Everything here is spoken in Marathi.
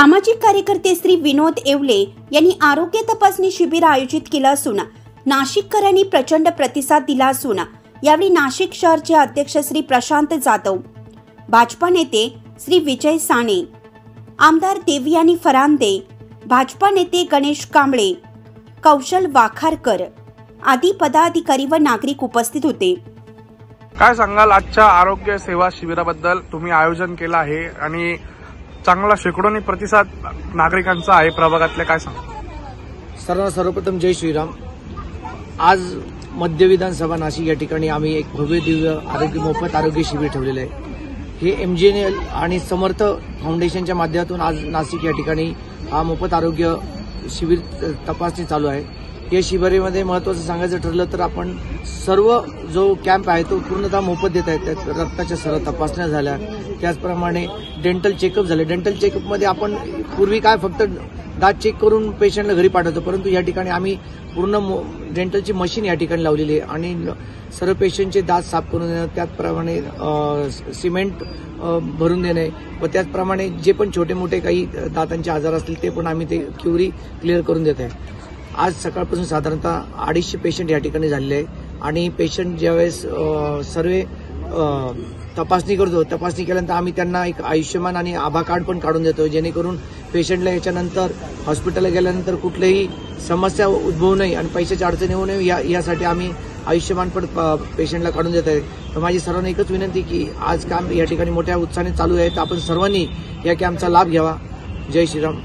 सामाजिक कार्यकर्ते श्री विनोद येवले यांनी आरोग्य तपासणी शिबिर आयोजित केलं असून नाशिककरांनी प्रचंड प्रतिसाद दिला असून यावेळी नाशिक शहरचे अध्यक्ष श्री प्रशांत जाधव, भाजपा नेते श्री विजय साने, आमदार देवयानी फरांदे, भाजपा नेते गणेश कांबळे, कौशल वाखारकर आदी पदाधिकारी व नागरिक उपस्थित होते। काय सांगाल आजच्या आरोग्य सेवा शिबिराबद्दल? तुम्ही आयोजन केलं आहे आणि चांगला शेकडोनी प्रतिसाद नागरिकांचा आहे प्रभागातले, काय सांगा? सर्वप्रथम जय श्रीराम। आज मध्य विधानसभा नाशिक या ठिकाणी आम्ही एक भव्य दिव्य मोफत आरोग्य शिबिर ठेवलेले आहे। हे MGNL आणि समर्थ फाउंडेशनच्या माध्यमातून आज नाशिक या ठिकाणी हा मोफत आरोग्य शिबिर तपासणी चालू आहे। या शिबिरामध्ये महत्त्वाचं सांगायचं ठरलं तर आपण सर्व जो कॅम्प आहे तो पूर्णतः मोफत देत आहेत। त्यात रक्ताच्या सर्व तपासण्या झाल्या, त्याचप्रमाणे डेंटल चेकअप झाले। डेंटल चेकअपमध्ये आपण पूर्वी काय फक्त दात चेक करून पेशंटला घरी पाठवतो, परंतु या ठिकाणी आम्ही पूर्ण डेंटलची मशीन या ठिकाणी लावलेली आहे आणि सर्व पेशंटचे दात साफ करून देणं, त्याचप्रमाणे सिमेंट भरून देणे व त्याचप्रमाणे जे पण छोटे मोठे काही दातांचे आजार असतील ते पण आम्ही ते क्युरी क्लिअर करून देत आहे। आज सकाळपासून साधारणतः 250 पेशंट या ठिकाणी झालेले आहे आणि पेशंट ज्यावेळेस सर्व तपासणी करतो, तपासणी केल्यानंतर आम्ही त्यांना एक आयुष्यमान आणि आभा कार्ड पण काढून देतो, जेणेकरून पेशंटला याच्यानंतर हॉस्पिटलला गेल्यानंतर कुठलीही समस्या उद्भवू नये आणि पैशाची अडचण येऊ नये यासाठी आम्ही आयुष्यमान पण पेशंटला काढून देत आहे। तर माझी सर्वांना एकच विनंती की आज कॅम्प या ठिकाणी मोठ्या उत्साहाने चालू आहे, तर आपण सर्वांनी या कॅम्पचा लाभ घ्यावा। जय श्रीराम।